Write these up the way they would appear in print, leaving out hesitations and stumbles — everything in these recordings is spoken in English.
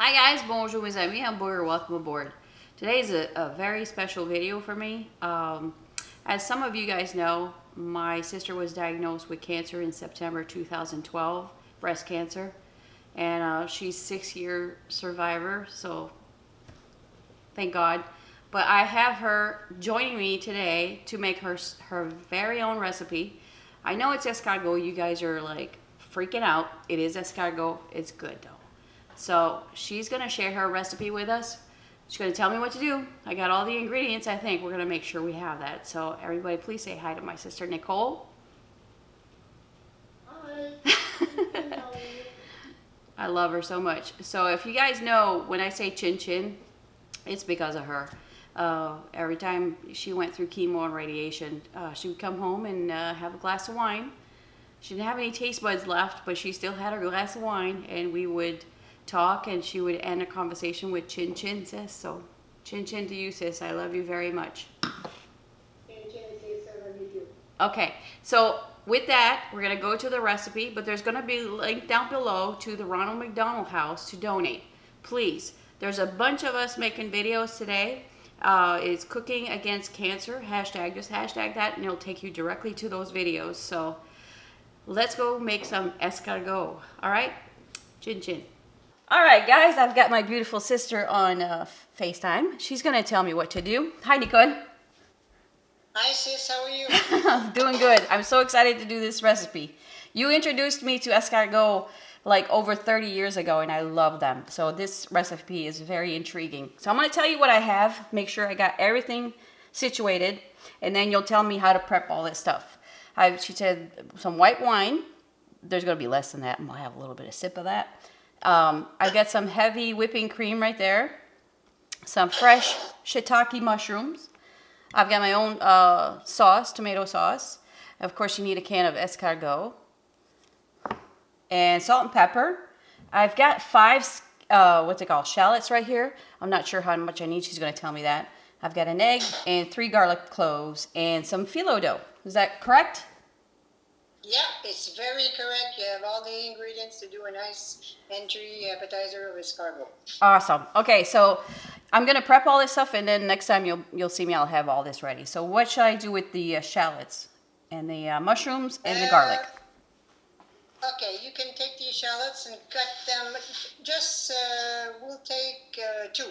Hi guys, bonjour mes amis, I'm Boyer, welcome aboard. Today is a very special video for me. As some of you guys know, my sister was diagnosed with cancer in September 2012, breast cancer. And she's a 6-year survivor, so thank God. But I have her joining me today to make her very own recipe. I know it's escargot, you guys are like freaking out. It is escargot, it's good though. So she's gonna share her recipe with us. She's gonna tell me what to do. I got all the ingredients. I think we're gonna make sure we have that. So everybody please say hi to my sister Nicole. Hi. I love her so much. So if you guys know, when I say chin chin, it's because of her. Every time she went through chemo and radiation, she would come home and have a glass of wine. She didn't have any taste buds left, but she still had her glass of wine, and we would talk, and she would end a conversation with chin chin, sis. So chin chin to you, sis. I love you very much. Okay, so with that, we're going to go to the recipe, but there's going to be a link down below to the Ronald McDonald House to donate. Please, there's a bunch of us making videos today. It's cooking against cancer, hashtag, just hashtag that, and it'll take you directly to those videos. So let's go make some escargot. All right, chin chin. All right, guys, I've got my beautiful sister on FaceTime. She's going to tell me what to do. Hi, Nicole. Hi, sis. How are you? Doing good. I'm so excited to do this recipe. You introduced me to escargot like over 30 years ago, and I love them. So this recipe is very intriguing. So I'm going to tell you what I have. Make sure I got everything situated, and then you'll tell me how to prep all this stuff. She said some white wine. There's going to be less than that. I'm going to have a little bit of sip of that. I've got some heavy whipping cream right there. Some fresh shiitake mushrooms. I've got my own sauce, tomato sauce. Of course, you need a can of escargot. And salt and pepper. I've got 5, shallots right here. I'm not sure how much I need. She's going to tell me that. I've got an egg and 3 garlic cloves and some phyllo dough. Is that correct? Yeah, it's very correct. You have all the ingredients to do a nice entry appetizer of escargot. Awesome. Okay, so I'm gonna prep all this stuff, and then next time you'll see me, I'll have all this ready. So what should I do with the shallots and the mushrooms and the garlic? Okay, you can take the shallots and cut them. Just we'll take 2.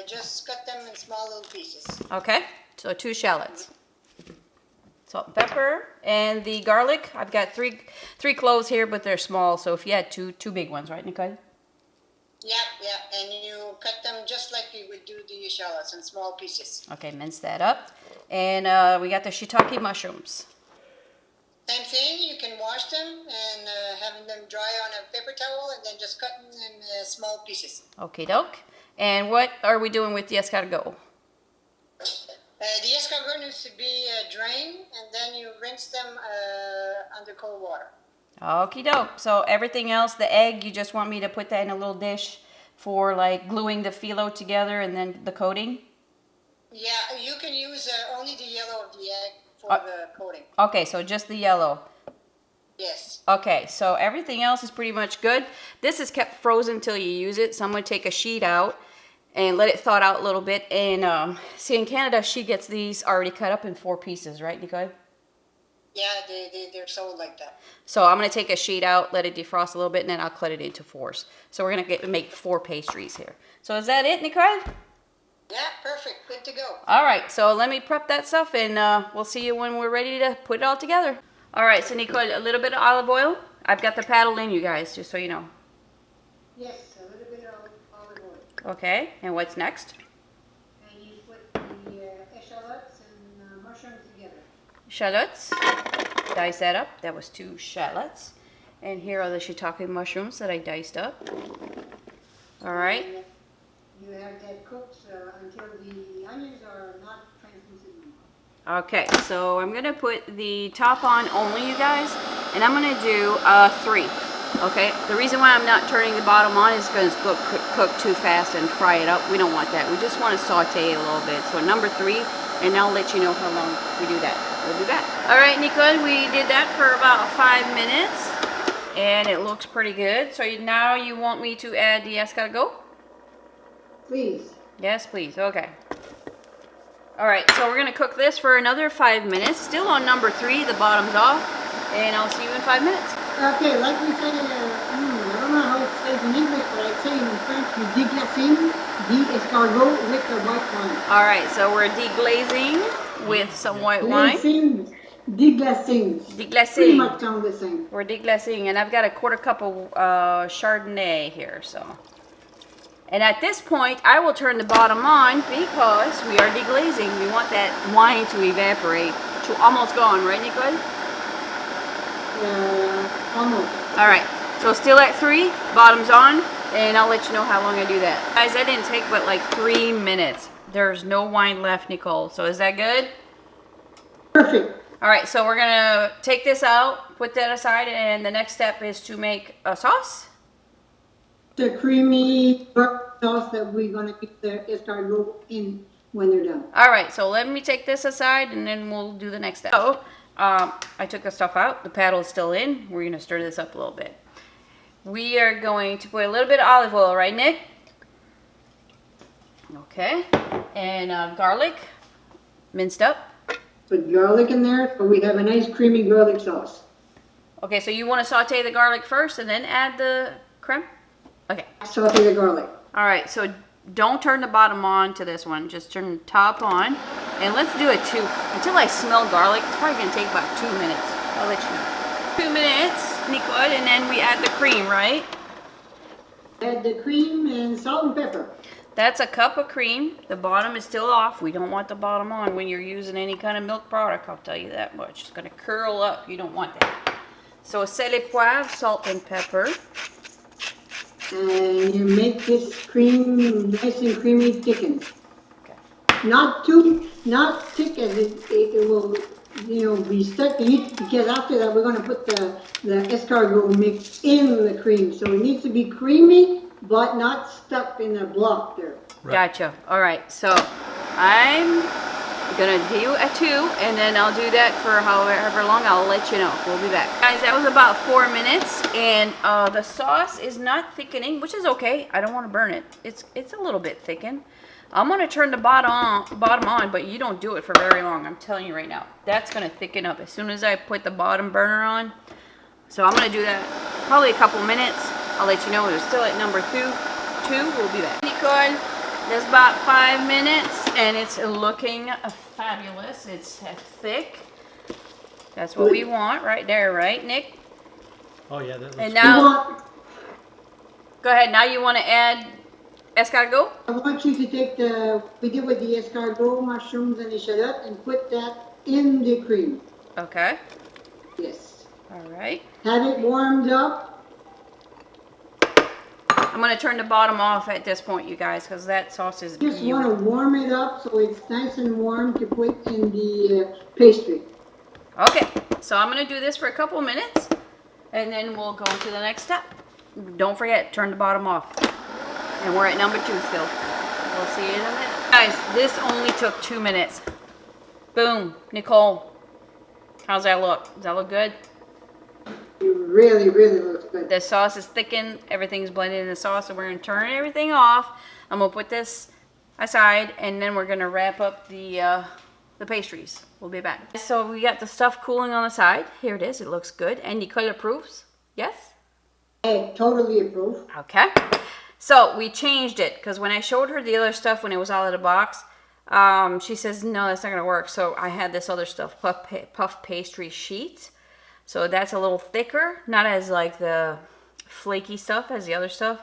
Just cut them in small little pieces. Okay, so 2 shallots. Salt and pepper, and the garlic. I've got 3 cloves here, but they're small. So if you had two big ones, right, Nicole? Yeah, and you cut them just like you would do the shallots in small pieces. Okay, mince that up, and we got the shiitake mushrooms. Same thing. You can wash them and have them dry on a paper towel, and then just cut them in small pieces. Okay, doke. And what are we doing with the escargot? The escargot needs to be drained, and then you rinse them under cold water. Okie doke. So everything else, the egg, you just want me to put that in a little dish for like gluing the phyllo together and then the coating? Yeah, you can use only the yellow of the egg for the coating. Okay, so just the yellow. Yes. Okay, so everything else is pretty much good. This is kept frozen until you use it. So I'm going to take a sheet out and let it thaw out a little bit. And see, in Canada, she gets these already cut up in 4 pieces, right, Nicole? Yeah, they're sold like that. So I'm going to take a sheet out, let it defrost a little bit, and then I'll cut it into 4s. So we're going to make 4 pastries here. So is that it, Nicole? Yeah, perfect. Good to go. All right, so let me prep that stuff, and we'll see you when we're ready to put it all together. All right, so Nicole, a little bit of olive oil. I've got the paddle in, you guys, just so you know. Yes, a little bit of olive oil. Okay, and what's next? And you put the shallots and mushrooms together. Shallots. Dice that up. That was 2 shallots. And here are the shiitake mushrooms that I diced up. All right. And you have that cooked until the onions are not translucent anymore. Okay, so I'm going to put the top on only, you guys. And I'm going to do 3. Okay, the reason why I'm not turning the bottom on is because it's going to cook too fast and fry it up. We don't want that. We just want to saute a little bit. So number 3, and I'll let you know how long we do that. We'll do that. All right, Nicole, we did that for about 5 minutes. And it looks pretty good. So now you want me to add the escargot? Please. Yes, please. Okay. All right, so we're gonna cook this for another 5 minutes. Still on number 3, the bottom's off. And I'll see you in 5 minutes. Okay, like we say, I don't know how it says in English, but I say in French, we déglacing the escargot with the white wine. All right, so we're deglazing with some white wine. Déglacing. Deglacing. Pretty much sound the same. We're deglacing, and I've got a quarter cup of Chardonnay here, so. And at this point, I will turn the bottom on because we are deglazing. We want that wine to evaporate to almost gone, right, Nicole? Almost. All right, so still at 3, bottom's on, and I'll let you know how long I do that. Guys, that didn't take but like 3 minutes. There's no wine left, Nicole, so is that good? Perfect. All right, so we're gonna take this out, put that aside, and the next step is to make a sauce. The creamy sauce that we're going to keep the escargot in when they're done. All right, so let me take this aside, and then we'll do the next step. So, I took the stuff out. The paddle is still in. We're gonna stir this up a little bit. We are going to put a little bit of olive oil, right, Nick? Okay, and garlic, minced up. Put garlic in there, so we have a nice creamy garlic sauce. Okay, so you want to saute the garlic first and then add the creme? Okay. Saute the garlic. All right, so don't turn the bottom on to this one. Just turn the top on. And let's do it 2. Until I smell garlic, it's probably going to take about 2 minutes. I'll let you know. 2 minutes, Nicole, and then we add the cream, right? Add the cream and salt and pepper. That's a cup of cream. The bottom is still off. We don't want the bottom on when you're using any kind of milk product. I'll tell you that much. It's going to curl up. You don't want that. So sel et poivre, salt and pepper. And you make this cream nice and creamy thickened. Okay. Not thick as it will, be stuck. Because after that we're going to put the escargot mix in the cream. So it needs to be creamy, but not stuck in a block there. Right. Gotcha. All right. So I'm going to do a 2, and then I'll do that for however long. I'll let you know. We'll be back. Guys, that was about 4 minutes, and the sauce is not thickening, which is okay. I don't want to burn it. It's a little bit thickened. I'm going to turn the bottom on, but you don't do it for very long. I'm telling you right now. That's going to thicken up as soon as I put the bottom burner on. So I'm going to do that probably a couple minutes. I'll let you know. We're still at number 2. We'll be back. Nicole, there's about 5 minutes, and it's looking fabulous. It's thick. That's what we want right there, right, Nick? Oh yeah, that looks And now, go ahead. Now you want to add escargot? I want you to take we did with the escargot, mushrooms, and echalot, and put that in the cream. Okay. Yes. All right. Have it warmed up. I'm going to turn the bottom off at this point, you guys, because that sauce is Just beautiful. want to warm it up so it's nice and warm to put in the pastry. Okay, so I'm going to do this for a couple minutes, and then we'll go into the next step. Don't forget, turn the bottom off. And we're at number 2 still. We'll see you in a minute. Guys, this only took 2 minutes. Boom. Nicole, how's that look? Does that look good? It really, really looks good. The sauce is thickened. Everything's blended in the sauce, so we're going to turn everything off. I'm going to put this aside, and then we're going to wrap up the pastries. We'll be back. So we got the stuff cooling on the side. Here it is. It looks good. And Nicole approves? Yes? I totally approve. Okay. So we changed it because when I showed her the other stuff when it was out of the box, she says, no, that's not going to work. So I had this other stuff, puff pastry sheets. So that's a little thicker, not as like the flaky stuff as the other stuff.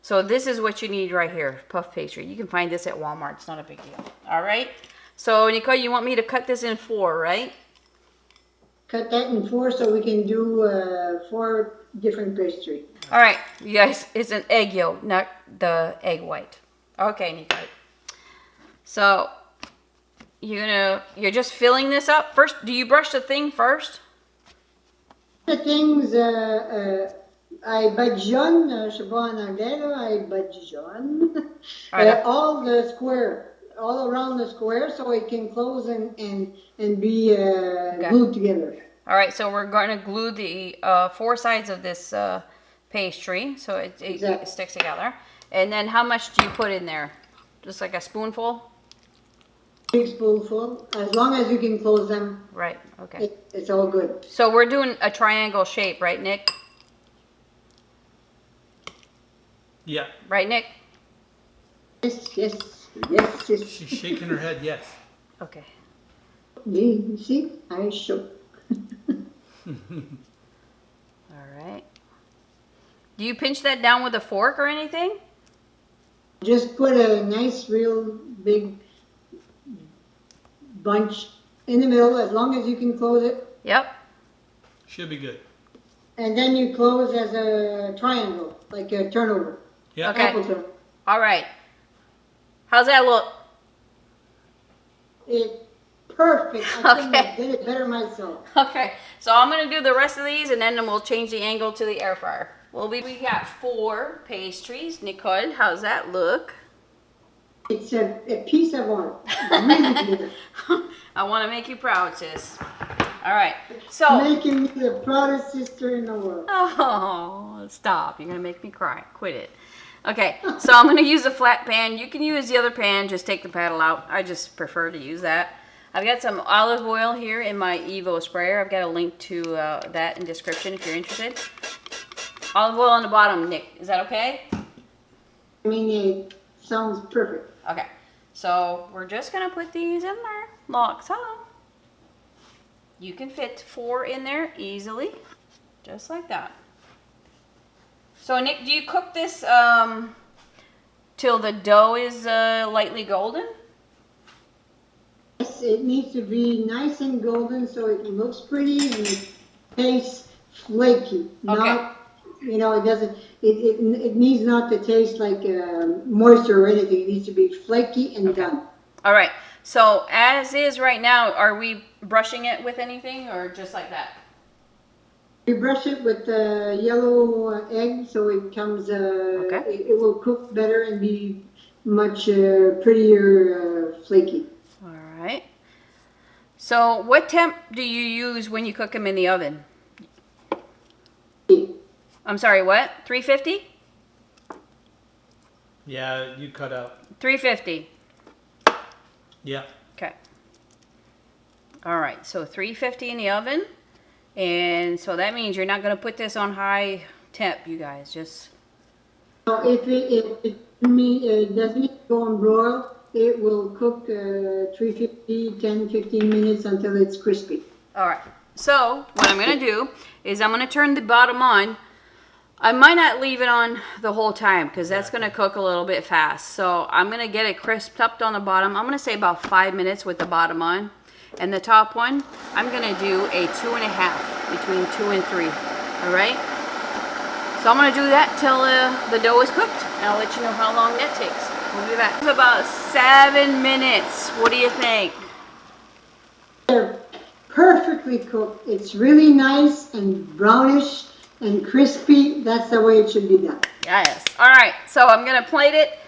So this is what you need right here, puff pastry. You can find this at Walmart. It's not a big deal. All right. So Nicole, you want me to cut this in 4, right? Cut that in 4 so we can do 4 different pastry. All right, you guys, it's an egg yolk, not the egg white. Okay, Nicole. So you're just filling this up first. Do you brush the thing first? The things, I badigeonne, je sais pas en anglais, là, I badigeonne, all the square, all around the square so it can close and be glued together. All right, so we're going to glue the 4 sides of this pastry so it sticks together. And then how much do you put in there? Just like a spoonful? Big spoonful, as long as you can close them. Right, okay. It's all good. So we're doing a triangle shape, right, Nick? Yeah. Right, Nick? Yes, yes, yes, yes. She's shaking her head, yes. Okay. You see, I shook. All right. Do you pinch that down with a fork or anything? Just put a nice, real big bunch in the middle, as long as you can close it. Yep. Should be good. And then you close as a triangle, like a turnover. Yeah. Okay. Apple turn. All right. How's that look? It's perfect. I couldn't Okay. have did it better myself. Okay, so I'm gonna do the rest of these and then we'll change the angle to the air fryer. Well, we got 4 pastries. Nicole, how's that look? It's a piece of art. Really good. I want to make you proud, sis. All right, so. Making me the proudest sister in the world. Oh, stop. You're going to make me cry. Quit it. Okay, so I'm going to use a flat pan. You can use the other pan. Just take the paddle out. I just prefer to use that. I've got some olive oil here in my Evo sprayer. I've got a link to that in the description if you're interested. Olive oil on the bottom, Nick. Is that okay? I mean, it sounds perfect. Okay, so we're just going to put these in there. Like so. You can fit 4 in there easily. Just like that. So, Nick, do you cook this till the dough is lightly golden? Yes, it needs to be nice and golden so it looks pretty and it tastes flaky. Not, it doesn't, it needs not to taste like moisture or anything. It needs to be flaky and done. All right. So, as is right now, are we brushing it with anything or just like that? We brush it with yellow egg so it comes, it will cook better and be much prettier flaky. All right. So, what temp do you use when you cook them in the oven? I'm sorry, what? 350? Yeah, you cut out. 350. Yeah. Okay. All right, so 350 in the oven. And so that means you're not going to put this on high temp, you guys. Just. Now, if it doesn't go on broil, it will cook 350, 10, 15 minutes until it's crispy. All right. So what I'm going to do is I'm going to turn the bottom on. I might not leave it on the whole time because that's going to cook a little bit fast. So I'm going to get it crisped up on the bottom. I'm going to say about 5 minutes with the bottom on. And the top one, I'm going to do a 2.5, between 2 and 3. All right? So I'm going to do that till the dough is cooked. And I'll let you know how long that takes. We'll be back. It's about 7 minutes. What do you think? They're perfectly cooked. It's really nice and brownish and crispy. That's the way it should be done. Yes. All right. So I'm going to plate it.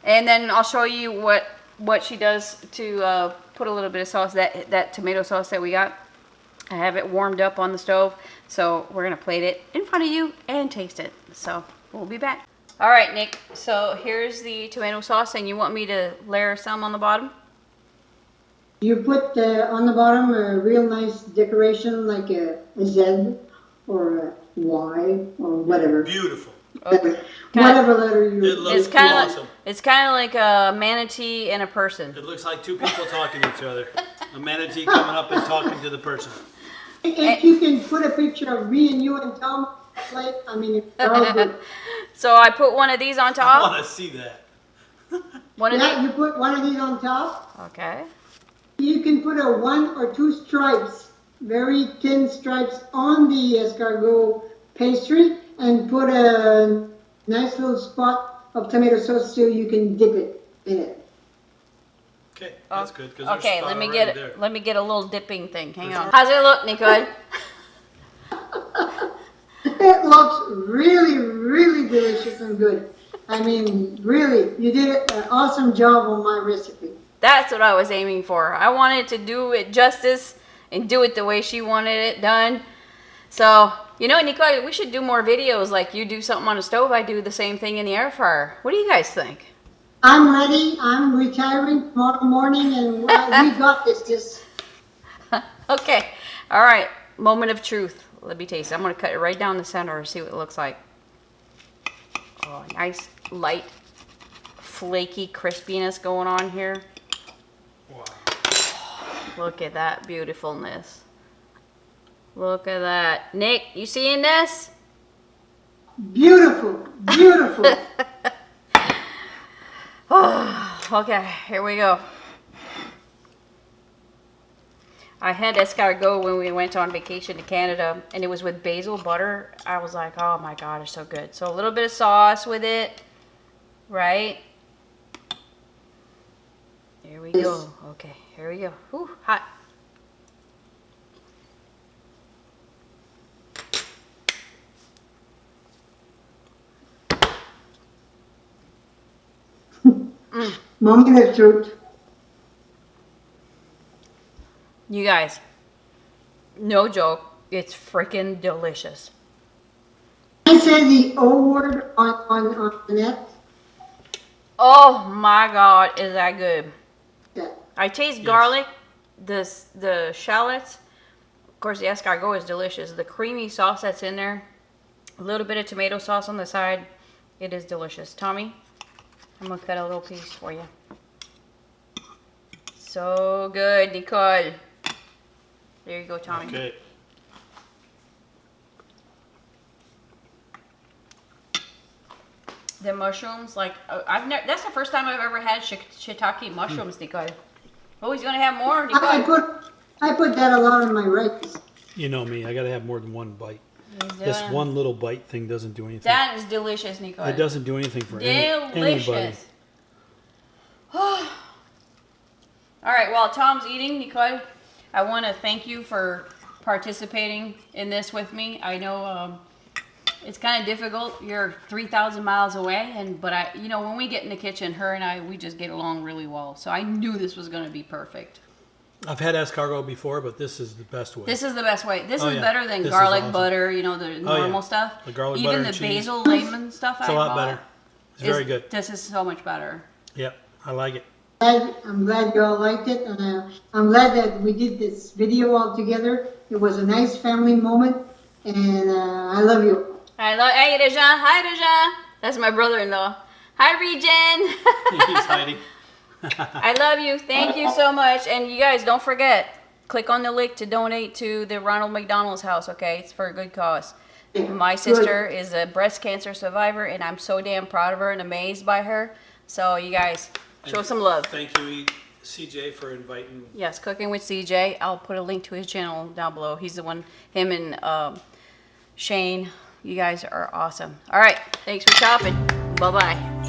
And then I'll show you what she does to put a little bit of sauce, that tomato sauce that we got. I have it warmed up on the stove. So we're going to plate it in front of you and taste it. So we'll be back. All right, Nick. So here's the tomato sauce. And you want me to layer some on the bottom? You put on the bottom a real nice decoration like a Z or a Y or whatever. Beautiful. Okay. Whatever letter you It looks It's kind of awesome. it's kind of like a manatee and a person. It looks like 2 people talking to each other. A manatee coming up and talking to the person. If you can put a picture of me and you and Tom, like, I mean, it's all good. So I put one of these on I top. want to see that. One of Yeah, these. you put one of these on top. Okay. You can put a 1 or 2 stripes, very thin stripes on the escargot pastry and put a nice little spot of tomato sauce so you can dip it in it. Okay, that's good. Okay, let me get a little dipping thing. Hang on. How's it look, Nicole? It looks really, really delicious and good. I mean, really, you did an awesome job on my recipe. That's what I was aiming for. I wanted to do it justice and do it the way she wanted it done. So, you know, Nicole, we should do more videos like you do something on a stove, I do the same thing in the air fryer. What do you guys think? I'm ready. I'm retiring tomorrow morning, and we got this. Okay. All right. Moment of truth. Let me taste it. I'm going to cut it right down the center and see what it looks like. Oh, nice, light, flaky crispiness going on here. Wow. Look at that beautifulness. Look at that. Nick, you seeing this? Beautiful, beautiful. Oh, okay, here we go. I had escargot when we went on vacation to Canada, and it was with basil butter. I was like, oh my God, it's so good. So a little bit of sauce with it, right? Here we go. Okay, here we go. Whew, hot. Moment of truth. You guys, no joke, it's freaking delicious. I say the O word on the net. Oh my God, is that good? Yeah. I taste Yes. garlic, the shallots. Of course, the escargot is delicious. The creamy sauce that's in there, a little bit of tomato sauce on the side. It is delicious. Tommy, I'm gonna cut a little piece for you. So good, Nicole. There you go, Tommy. Okay. The mushrooms, like I've never. That's the first time I've ever had shiitake mushrooms, Nicole. Oh, he's gonna have more, Nicole. I put that a lot on my rice. You know me. I got to have more than one bite. He's This doing- one little bite thing doesn't do anything. That is delicious, Nicole. It doesn't do anything for anybody. Delicious. All right, while Tom's eating, Nicole, I want to thank you for participating in this with me. I know it's kind of difficult. You're 3,000 miles away, but when we get in the kitchen, her and I, we just get along really well. So I knew this was going to be perfect. I've had escargot before, but this is the best way. This is the best way. This Oh, is yeah. better than This is garlic awesome. butter, the normal yeah. stuff. The garlic Even butter the and cheese. basil lemon stuff It's I a lot bought better. It's very good. This is so much better. Yep, I like it. I'm glad you all liked it, and I'm glad that we did this video all together. It was a nice family moment, and I love you. Hey, Rejan. Hi, Rejan. That's my brother-in-law. Hi, Regen. He's hiding. I love you. Thank you so much. And you guys, don't forget, click on the link to donate to the Ronald McDonald's House, okay? It's for a good cause. My sister is a breast cancer survivor, and I'm so damn proud of her and amazed by her. So, you guys, show some love. Thank you, CJ, for inviting. Yes, Cooking with CJ. I'll put a link to his channel down below. He's the one, him and Shane. You guys are awesome. All right. Thanks for shopping. Bye-bye.